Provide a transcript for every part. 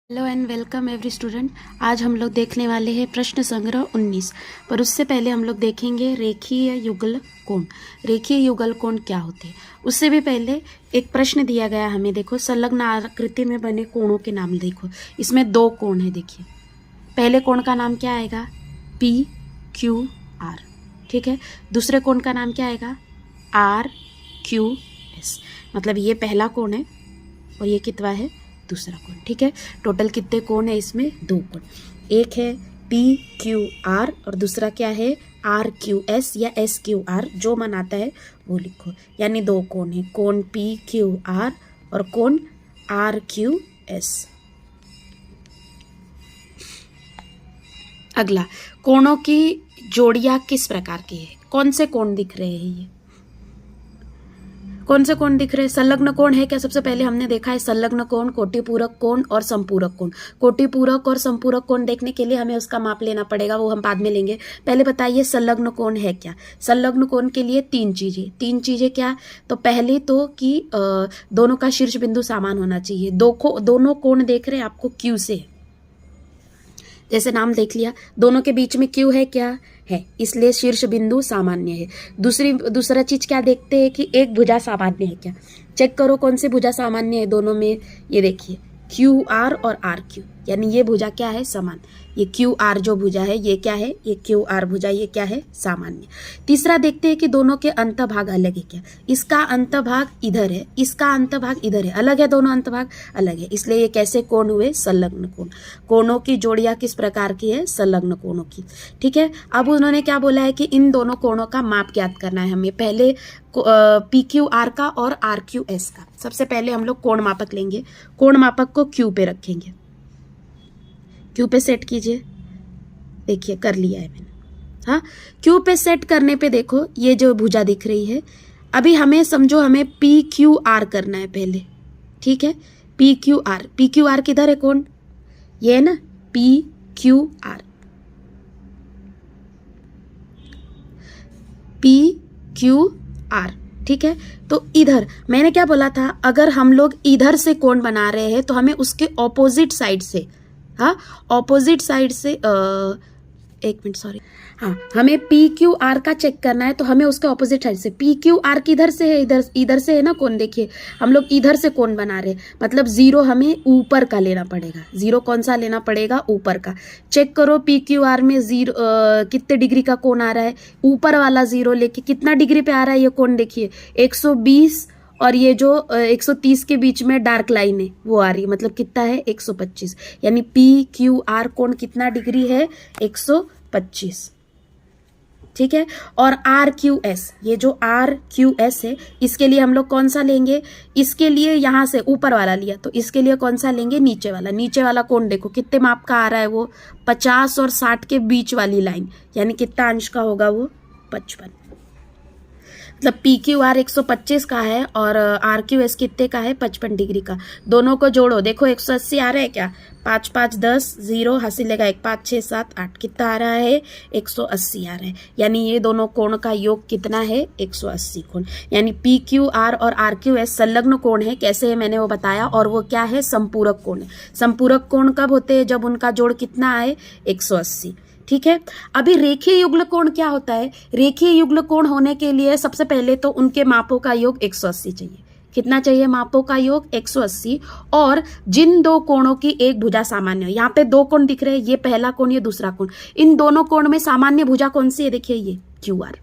Hello and welcome every student. आज हम लोग देखने वाले हैं प्रश्न संग्रह 19। पर उससे पहले हम लोग देखेंगे रेखीय युगल कोण। रेखीय युगल कोण क्या होते हैं उससे भी पहले एक प्रश्न दिया गया हमें। देखो, संलग्न आकृति में बने कोणों के नाम देखो। इसमें दो कोण है। देखिए, पहले कोण का नाम क्या आएगा? P Q R. ठीक है। दूसरे कोण का नाम क्या आएगा? R Q S. मतलब ये पहला कोण है और ये कितना है? दूसरा कोण। ठीक है। टोटल कितने कोण है इसमें? दो कोण। एक है पी क्यू आर और दूसरा क्या है? आर क्यू एस या एस क्यू आर। जो मन आता है वो लिखो। यानी दो कोण है, कोण पी क्यू आर और कोण आर क्यू एस। अगला, कोणों की जोड़ियां किस प्रकार की है? कौन से कोण दिख रहे हैं? ये कौन से कोण दिख रहे हैं? संलग्न कोण है क्या? सबसे पहले हमने देखा है संलग्न कोण, कोटिपूरक कोण और संपूरक कोण। कोटिपूरक और संपूरक कोण देखने के लिए हमें उसका माप लेना पड़ेगा, वो हम बाद में लेंगे। पहले बताइए संलग्न कोण है क्या? संलग्न कोण के लिए तीन चीजें क्या? तो पहले तो कि दोनों का शीर्ष बिंदु समान होना चाहिए। दोनों कोण देख रहे हैं आपको क्यू से, जैसे नाम देख लिया, दोनों के बीच में क्यू है क्या? है, इसलिए शीर्ष बिंदु सामान्य है। दूसरा चीज क्या देखते हैं कि एक भुजा सामान्य है क्या? चेक करो कौन सी भुजा सामान्य है दोनों में। ये देखिए, क्यू आर और आर क्यू, यानी ये भुजा क्या है? समान। ये क्यू आर जो भुजा है ये क्या है? ये क्यू आर भुजा, ये क्या है? सामान्य। तीसरा देखते हैं कि दोनों के अंतभाग अलग है क्या? इसका अंतभाग इधर है, इसका अंतभाग इधर है। अलग है, दोनों अंतभाग अलग है, इसलिए ये कैसे कोण हुए? संलग्न कोण। कोणों की जोड़ियां किस प्रकार की है? संलग्न कोणों की। ठीक है। अब उन्होंने क्या बोला है कि इन दोनों कोणों का माप ज्ञात करना है हमें। पहले पी क्यू आर का और आर क्यू एस का। सबसे पहले हम लोग कोण मापक लेंगे। कोण मापक को क्यू पे रखेंगे। क्यू पे सेट कीजिए। देखिए, कर लिया है मैंने। हाँ, क्यू पे सेट करने पे देखो ये जो भुजा दिख रही है, अभी हमें समझो हमें पी क्यू आर करना है पहले। ठीक है। P Q are, P Q are किधर है? कोण ये है ना, P Q are. P Q R. ठीक है। तो इधर मैंने क्या बोला था? अगर हम लोग इधर से कोण बना रहे हैं तो हमें उसके ऑपोजिट साइड से, हाँ, ऑपोजिट साइड से एक मिनट, सॉरी, हाँ, हमें पी क्यू आर का चेक करना है तो हमें उसके ऑपोजिट साइड से। पी क्यू आर किधर से है? इधर से है ना कोण। देखिए, हम लोग इधर से कोण बना रहे हैं, मतलब जीरो हमें ऊपर का लेना पड़ेगा। जीरो कौन सा लेना पड़ेगा? ऊपर का। चेक करो पी क्यू आर में जीरो कितने डिग्री का कोण आ रहा है? ऊपर वाला जीरो लेके कितना डिग्री पे आ रहा है ये कोण? देखिए 120 और ये जो 130 के बीच में डार्क लाइन है वो आ रही है, मतलब कितना है? 125। यानी पी क्यू आर कोण कितना डिग्री है? 125। ठीक है। और आर क्यू एस, ये जो आर क्यू एस है, इसके लिए हम लोग कौन सा लेंगे? इसके लिए यहां से ऊपर वाला लिया तो इसके लिए कौन सा लेंगे? नीचे वाला। नीचे वाला कोण देखो कितने माप का आ रहा है? वो 50 और 60 के बीच वाली लाइन, यानी कितना अंश का होगा वो? 55। मतलब पी क्यू आर 125 का है और आर क्यू एस कितने का है? 55 डिग्री का। दोनों को जोड़ो, देखो 180 आ रहा है क्या? 5 5 10, 0 हासिलेगा 1, 5 6 7 8, कितना आ रहा है? 180 आ रहा है। यानी ये दोनों कोण का योग कितना है? 180 कोण। यानी पी क्यू आर और आर क्यू एस संलग्न कोण है। कैसे है मैंने वो बताया। और वो क्या है? संपूरक कोण है। संपूरक कोण कब होते हैं? जब उनका जोड़ कितना आए? 180। ठीक है। अभी रेखीय युग्ल कोण क्या होता है? रेखीय युग्ल कोण होने के लिए सबसे पहले तो उनके मापों का योग 180 चाहिए। कितना चाहिए? मापों का योग 180। और जिन दो कोणों की एक भुजा सामान्य हो, यहाँ पे दो कोण दिख रहे हैं, ये पहला कोण, ये दूसरा कोण। इन दोनों कोण में सामान्य भुजा कौन सी है? देखिए ये क्यू आर।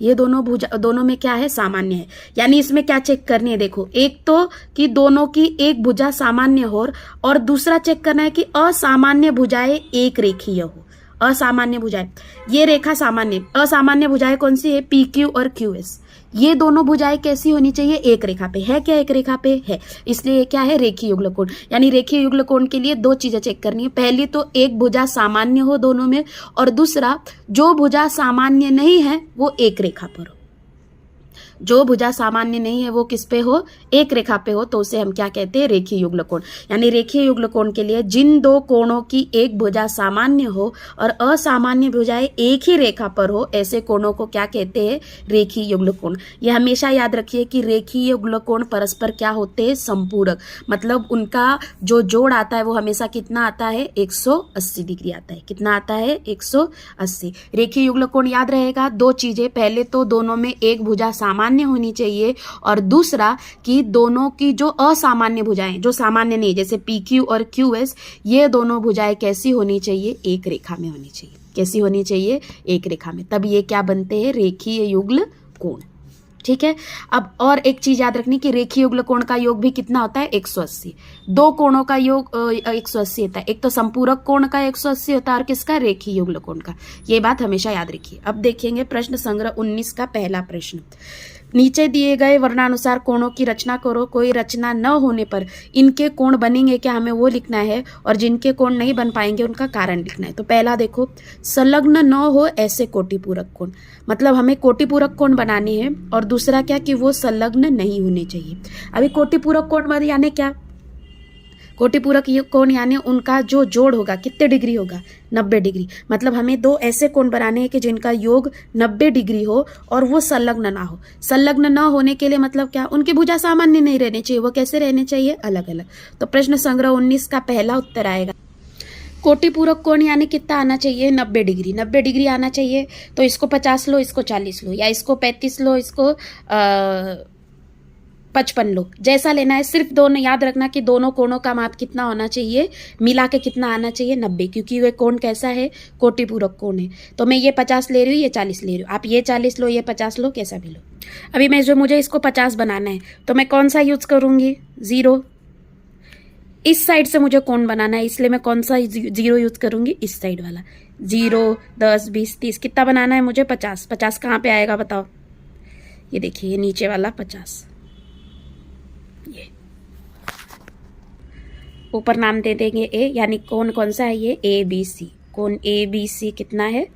ये दोनों में क्या है? सामान्य है। यानी इसमें क्या चेक करनी है? देखो, एक तो कि दोनों की एक भुजा सामान्य हो, और दूसरा चेक करना है कि असामान्य भुजाएं एक रेखीय हो। असामान्य भुजाएं, ये रेखा सामान्य। असामान्य भुजाएं कौन सी है? पी क्यू और क्यू एस। ये दोनों भुजाएं कैसी होनी चाहिए? एक रेखा पे। है क्या? एक रेखा पे है। इसलिए ये क्या है? रेखीय युग्ल कोण। यानी रेखीय युग्ल कोण के लिए दो चीजें चेक करनी है। पहली तो एक भुजा सामान्य हो दोनों में, और दूसरा जो भुजा सामान्य नहीं है वो एक रेखा पर हो। जो भुजा सामान्य नहीं है वो किस पे हो, एक रेखा पे हो, तो उसे हम क्या कहते हैं, रेखीय युग्ल कोण। यानी रेखीय युग्ल कोण के लिए जिन दो कोणों की एक भुजा सामान्य हो और असामान्य भुजाएं एक ही रेखा पर हो, ऐसे कोणों को क्या कहते हैं, रेखीय युग्ल कोण। यह हमेशा याद रखिए कि रेखीय युग्ल कोण परस्पर क्या होते हैं, संपूरक। मतलब उनका जो जोड़ आता है वो हमेशा कितना आता है, 180 डिग्री आता है। कितना आता है, 180। रेखीय युग्ल कोण याद रहेगा दो चीजें, पहले तो दोनों में एक भुजा सामान्य होनी चाहिए, और दूसरा कि दोनों की जो असामान्य भुजाएं, जो सामान्य नहीं, जैसे PQ और QS, ये दोनों भुजाएं कैसी होनी चाहिए, एक रेखा में होनी चाहिए। कैसी होनी चाहिए, एक रेखा में। तब ये क्या बनते हैं, रेखीय युग्ल कोण। ठीक है। अब और एक चीज याद रखनी कि रेखीय युग्ल कोण का योग भी कितना होता है, 180। दो कोणों का योग 180 होता है, एक तो संपूरक कोण का 180 होता है और किसका, रेखीय युग्ल कोण का। ये बात हमेशा याद रखिए। अब देखेंगे प्रश्न संग्रह 19 का पहला प्रश्न। नीचे दिए गए वर्णानुसार कोणों की रचना करो। कोई रचना न होने पर इनके कोण बनेंगे क्या, हमें वो लिखना है, और जिनके कोण नहीं बन पाएंगे उनका कारण लिखना है। तो पहला देखो, संलग्न न हो ऐसे कोटिपूरक कोण। मतलब हमें कोटिपूरक कोण बनाने हैं, और दूसरा क्या कि वो संलग्न नहीं होने चाहिए। अभी कोटिपूरक कोण यानी क्या, कोटिपूरक कोण यानी उनका जो जोड़ होगा कितने डिग्री होगा, 90 डिग्री। मतलब हमें दो ऐसे कोण बनाने हैं कि जिनका योग 90 डिग्री हो और वो संलग्न ना हो। संलग्न न होने के लिए मतलब क्या, उनकी भुजा सामान्य नहीं रहने चाहिए, वो कैसे रहने चाहिए, अलग अलग। तो प्रश्न संग्रह 19 का पहला उत्तर आएगा, कोटिपूरक कोण यानी कितना आना चाहिए, 90 डिग्री। 90 डिग्री आना चाहिए, तो इसको 50 लो, इसको 40 लो, या इसको 35 लो, इसको 55 लो, जैसा लेना है। सिर्फ दोनों याद रखना कि दोनों कोणों का माप कितना होना चाहिए, मिला के कितना आना चाहिए, 90, क्योंकि वह कोण कैसा है, कोटिपूरक कोण है। तो मैं ये 50 ले रही हूँ, ये 40 ले रही हूँ, आप ये 40 लो, ये 50 लो, कैसा भी लो। अभी मैं मुझे इसको 50 बनाना है, तो मैं कौन सा यूज करूंगी, 0। इस साइड से मुझे कोण बनाना है, इसलिए मैं कौन सा 0 यूज करूंगी, इस साइड वाला। 0, 10, 20, 30, कितना बनाना है मुझे, 50। 50 कहाँ पे आएगा बताओ, ये देखिए, ये नीचे वाला 50। ये ऊपर नाम दे देंगे A, यानी कोण कौन सा है ये, ABC। कोण ABC कितना है,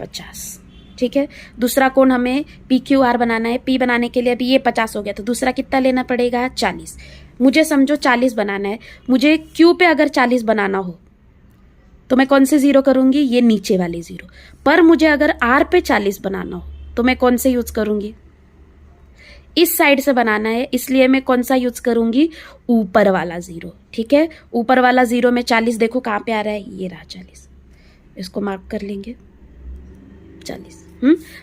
50। ठीक है। दूसरा कोण हमें PQR बनाना है। P बनाने के लिए अभी ये 50 हो गया, तो दूसरा कितना लेना पड़ेगा, 40। मुझे समझो 40 बनाना है, मुझे Q पे अगर 40 बनाना हो तो मैं कौन से 0 करूंगी, ये नीचे वाले 0। पर मुझे अगर R पे 40 बनाना हो तो मैं कौन से यूज करूंगी, इस साइड से बनाना है, इसलिए मैं कौन सा यूज करूंगी, ऊपर वाला 0। ठीक है। ऊपर वाला 0 में 40 देखो कहाँ पे आ रहा है, ये रहा 40। इसको मार्क कर लेंगे 40,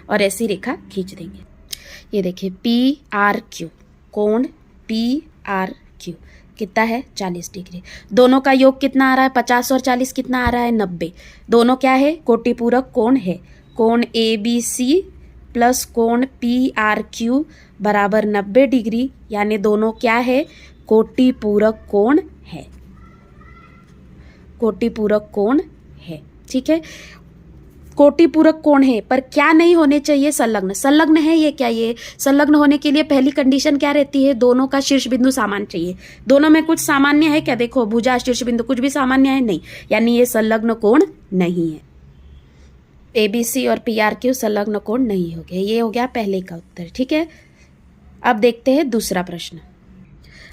और ऐसी रेखा खींच देंगे। ये देखिए PRQ, कोण PRQ कितना है, 40 डिग्री। दोनों का योग कितना आ रहा है, 50 और 40 कितना आ रहा है, 90। दोनों क्या है, कोटिपूरक कोण है। कोण ABC प्लस कोण PRQ बराबर 90 डिग्री, यानी दोनों क्या है, कोटिपूरक कोण है। कोटिपूरक कोण है। ठीक है। कोटिपूरक कोण है, पर क्या नहीं होने चाहिए, संलग्न। संलग्न है ये क्या, ये संलग्न होने के लिए पहली कंडीशन क्या रहती है, दोनों का शीर्ष बिंदु सामान्य चाहिए। दोनों में कुछ सामान्य है क्या, देखो भुजा शीर्ष बिंदु कुछ भी सामान्य है नहीं, यानी ये संलग्न कोण नहीं है। ABC और PRQ संलग्न कोण नहीं हो गया। ये हो गया पहले का उत्तर। ठीक है। अब देखते हैं दूसरा प्रश्न।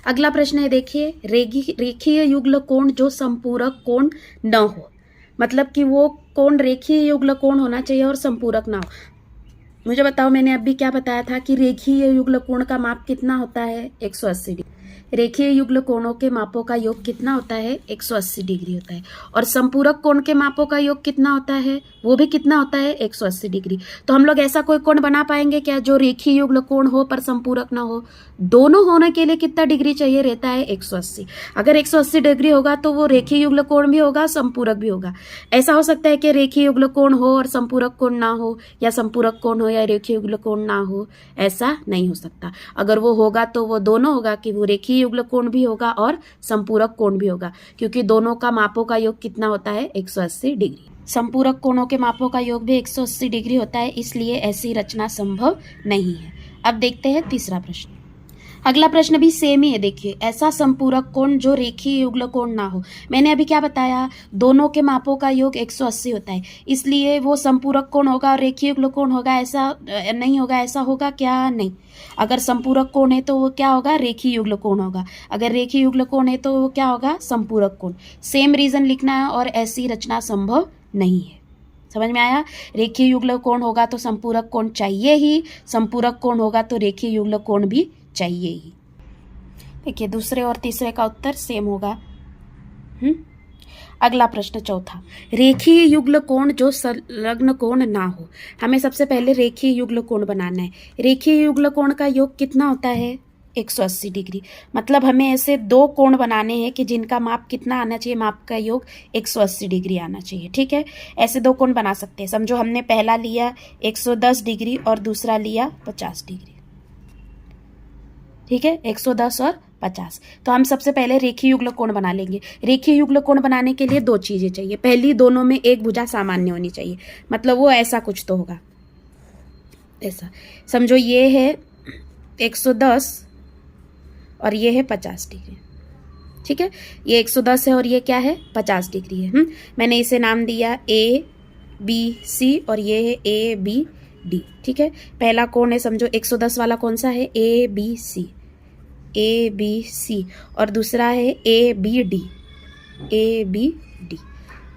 अगला प्रश्न है, देखिए, रेखीय युग्ल कोण जो संपूरक कोण न हो। मतलब कि वो कोण रेखीय युग्ल कोण होना चाहिए और संपूरक ना हो। मुझे बताओ, मैंने अभी क्या बताया था कि रेखीय युग्ल कोण का माप कितना होता है, 180 डिग्री। रेखीय युग्ल कोणों के मापों का योग कितना होता है, 180 डिग्री होता है। और संपूरक कोण के मापों का योग कितना होता है, वो भी कितना होता है, 180 डिग्री। तो हम लोग ऐसा कोई कोण बना पाएंगे क्या जो रेखीय युग्ल कोण हो पर संपूरक ना हो। दोनों होने के लिए कितना डिग्री चाहिए रहता है, 180। अगर 180 डिग्री होगा तो वो रेखीय युग्ल कोण भी होगा, संपूरक भी होगा। ऐसा हो सकता है कि रेखीय युग्ल कोण हो और संपूरक कोण ना हो, या संपूरक कोण हो या रेखीय युग्ल कोण ना हो, ऐसा नहीं हो सकता। अगर वो होगा तो वो दोनों होगा, कि वो रेखीय युग्ल कोण भी होगा और संपूरक कोण भी होगा, क्योंकि दोनों का मापों का योग कितना होता है, 180 डिग्री। संपूरक कोणों के मापों का योग भी 180 डिग्री होता है, इसलिए ऐसी रचना संभव नहीं है। अब देखते हैं तीसरा प्रश्न। अगला प्रश्न भी सेम ही है। देखिए, ऐसा संपूरक कोण जो रेखीय युग्ल कोण ना हो। मैंने अभी क्या बताया, दोनों के मापों का योग 180 होता है, इसलिए वो संपूरक कोण होगा और रेखीय युग्ल कोण होगा, ऐसा नहीं होगा। ऐसा होगा क्या? नहीं। अगर संपूरक कोण है तो वो क्या होगा? रेखीय युग्ल कोण होगा। अगर रेखीय युग्ल कोण है तो वो क्या होगा? संपूरक कोण। सेम रीजन लिखना है और ऐसी रचना संभव नहीं है। समझ में आया? रेखीय युग्ल कोण होगा तो संपूरक कोण चाहिए ही, संपूरक कोण होगा तो रेखीय युग्ल कोण भी चाहिए ही। देखिए, दूसरे और तीसरे का उत्तर सेम होगा। अगला प्रश्न चौथा, रेखीय युग्ल कोण जो संलग्न कोण ना हो। हमें सबसे पहले रेखीय युग्ल कोण बनाना है। रेखीय युग्ल कोण का योग कितना होता है? 180 डिग्री। मतलब हमें ऐसे दो कोण बनाने हैं कि जिनका माप कितना आना चाहिए? माप का योग 180 डिग्री आना चाहिए। ठीक है, ऐसे दो कोण बना सकते हैं। समझो हमने पहला लिया 110 डिग्री और दूसरा लिया 50 डिग्री। ठीक है, 110 और 50। तो हम सबसे पहले रेखीय युग्ल कोण बना लेंगे। रेखीय युग्ल कोण बनाने के लिए दो चीजें चाहिए। पहली, दोनों में एक भुजा सामान्य होनी चाहिए। मतलब वो ऐसा कुछ तो होगा, ऐसा समझो। ये है 110 और ये है 50 डिग्री। ठीक है, ये 110 है और ये क्या है? 50 डिग्री है। मैंने इसे नाम दिया ABC और ये है ABD। ठीक है, पहला कोण है, समझो 110 वाला कौन सा है? ABC और दूसरा है ABD।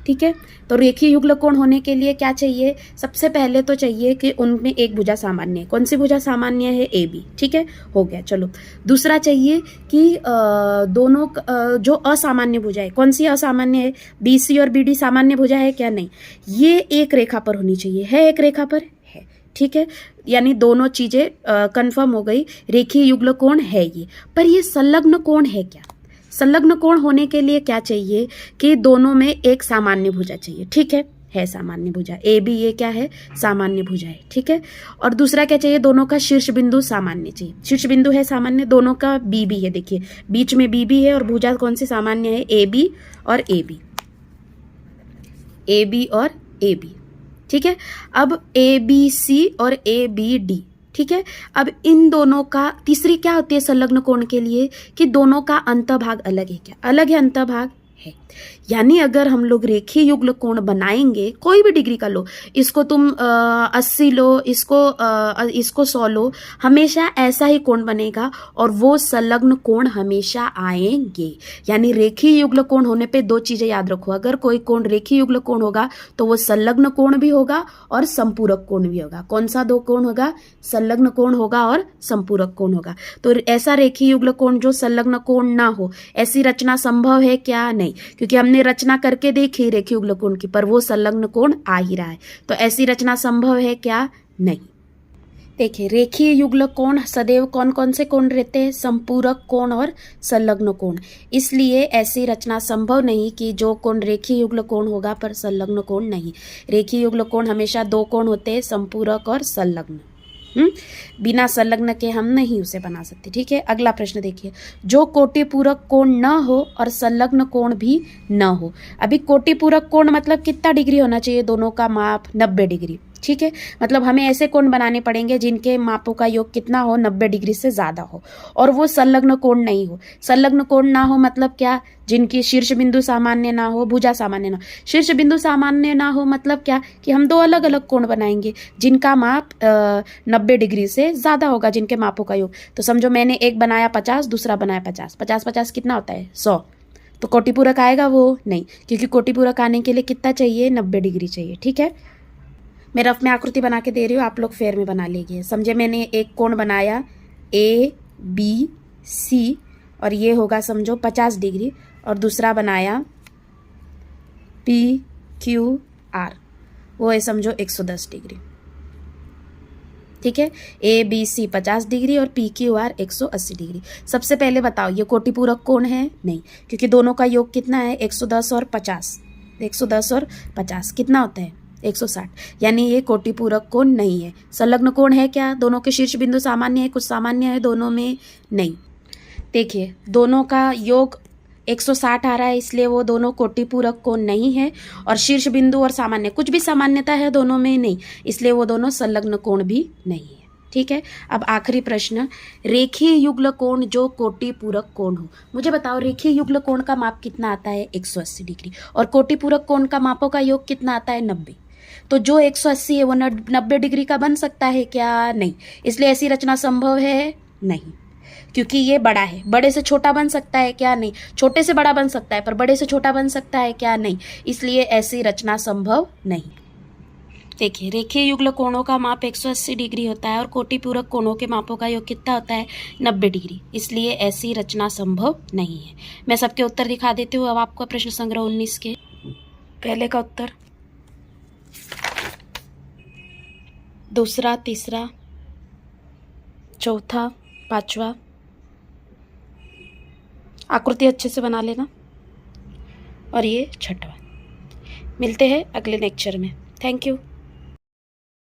ठीक है, तो रेखीय युग्ल कोण होने के लिए क्या चाहिए? सबसे पहले तो चाहिए कि उनमें एक भुजा सामान्य है। कौन सी भुजा सामान्य है? AB। ठीक है, हो गया। चलो, दूसरा चाहिए कि दोनों जो असामान्य भुजा है, कौन सी असामान्य है? BC और BD सामान्य भुजा है क्या? नहीं, ये एक रेखा पर होनी चाहिए। है एक रेखा पर? है। ठीक है, यानी दोनों चीजें कंफर्म हो गई। रेखीय युग्ल कोण है ये। पर ये संलग्न कोण है क्या? संलग्न कोण होने के लिए क्या चाहिए कि दोनों में एक सामान्य भुजा चाहिए। ठीक है सामान्य भुजा। AB ये क्या है? सामान्य भुजा है। ठीक है, और दूसरा क्या चाहिए? दोनों का शीर्ष बिंदु सामान्य चाहिए। शीर्ष बिंदु है सामान्य, दोनों का BB है। देखिए, बीच में BB है और भुजा कौन सी सामान्य है? AB और AB। ठीक है, अब ABC और ABD। ठीक है, अब इन दोनों का तीसरी क्या होती है संलग्न कोण के लिए कि दोनों का अंतभाग अलग है क्या? अलग है, अंतभाग है। यानी अगर हम लोग रेखीय युग्ल कोण बनाएंगे, कोई भी डिग्री का लो, इसको तुम 80 लो, इसको 100 लो, हमेशा ऐसा ही कोण बनेगा और वो संलग्न कोण हमेशा आएंगे। यानी रेखीय युग्ल कोण होने पे दो चीजें याद रखो। अगर कोई कोण रेखीय युग्ल कोण होगा तो वो संलग्न कोण भी होगा और संपूरक कोण भी होगा। कौन सा दो कोण होगा? संलग्न कोण होगा और संपूरक कोण होगा। तो ऐसा रेखीय युग्ल कोण जो संलग्न कोण ना हो, ऐसी रचना संभव है क्या? नहीं, क्योंकि हमने रचना करके देखी रेखीय युग्ल कोण की, पर वो संलग्न कोण आ ही रहा है। तो ऐसी रचना संभव है क्या? नहीं। देखिए, रेखीय युग्ल कोण सदैव कौन कौन से कोण रहते हैं? संपूरक कोण और संलग्न कोण। इसलिए ऐसी रचना संभव नहीं कि जो कोण रेखीय युग्ल कोण होगा पर संलग्न कोण नहीं। रेखीय युग्ल कोण हमेशा दो कोण होते हैं, संपूरक और संलग्न। बिना संलग्न के हम नहीं उसे बना सकते। ठीक है, अगला प्रश्न देखिए, जो कोटिपूरक कोण न हो और संलग्न कोण भी न हो। अभी कोटिपूरक कोण मतलब कितना डिग्री होना चाहिए? दोनों का माप 90 डिग्री। ठीक है, मतलब हमें ऐसे कोण बनाने पड़ेंगे जिनके मापों का योग कितना हो? 90 डिग्री से ज्यादा हो, और वो संलग्न कोण नहीं हो। संलग्न कोण ना हो मतलब क्या? जिनकी शीर्ष बिंदु सामान्य ना हो, भुजा सामान्य ना हो। शीर्ष बिंदु सामान्य ना हो मतलब क्या? कि हम दो अलग अलग कोण बनाएंगे जिनका माप 90 डिग्री से ज्यादा होगा, जिनके मापों का योग। तो समझो मैंने एक बनाया 50, दूसरा बनाया 50। 50 कितना होता है? 100। तो कोटिपूरक आएगा वो? नहीं, क्योंकि कोटिपूरक आने के लिए कितना चाहिए? 90 डिग्री चाहिए। ठीक है, मैं रफ में आकृति बना के दे रही हूँ, आप लोग फेयर में बना लीजिए। समझे, मैंने एक कोण बनाया ABC और ये होगा समझो 50 डिग्री, और दूसरा बनाया PQR, वो है समझो 110 डिग्री। ठीक है, ABC 50 डिग्री और PQR 180 डिग्री। सबसे पहले बताओ ये कोटिपूरक कोण है? नहीं, क्योंकि दोनों का योग कितना है? 110 और 50। 110 और 50 कितना होता है? 160। यानी ये कोटिपूरक कोण नहीं है। संलग्न कोण है क्या? दोनों के शीर्ष बिंदु सामान्य है, कुछ सामान्य है दोनों में? नहीं। देखिए, दोनों का योग 160 आ रहा है, इसलिए वो दोनों कोटिपूरक कोण नहीं है। और शीर्ष बिंदु और सामान्य, कुछ भी सामान्यता है दोनों में? नहीं, इसलिए वो दोनों संलग्न कोण भी नहीं है। ठीक है। अब आखिरी प्रश्न, रेखीय युग्ल कोण जो कोटि पूरक कोण हो। मुझे बताओ रेखीय युग्ल कोण का माप कितना आता है 180 डिग्री, और कोटि पूरक कोण का मापों का योग कितना आता है 90। तो जो 180 है वो 90 डिग्री का बन सकता है क्या? नहीं। इसलिए ऐसी रचना संभव है नहीं, क्योंकि ये बड़ा है। बड़े से छोटा बन सकता है क्या? नहीं। छोटे से बड़ा बन सकता है, पर बड़े से छोटा बन सकता है क्या? नहीं। इसलिए ऐसी रचना संभव नहीं। देखिए रेखीय युग्ल कोणों का माप 180 डिग्री होता है और कोटि पूरक कोणों के मापों का योग कितना होता है 90 डिग्री, इसलिए ऐसी रचना संभव नहीं है। मैं सबके उत्तर दिखा देती हूँ। अब आपका प्रश्न संग्रह 19 के पहले का उत्तर, दूसरा, तीसरा, चौथा, पांचवा। आकृति अच्छे से बना लेना, और ये छठवा। मिलते हैं अगले लेक्चर में। Thank you.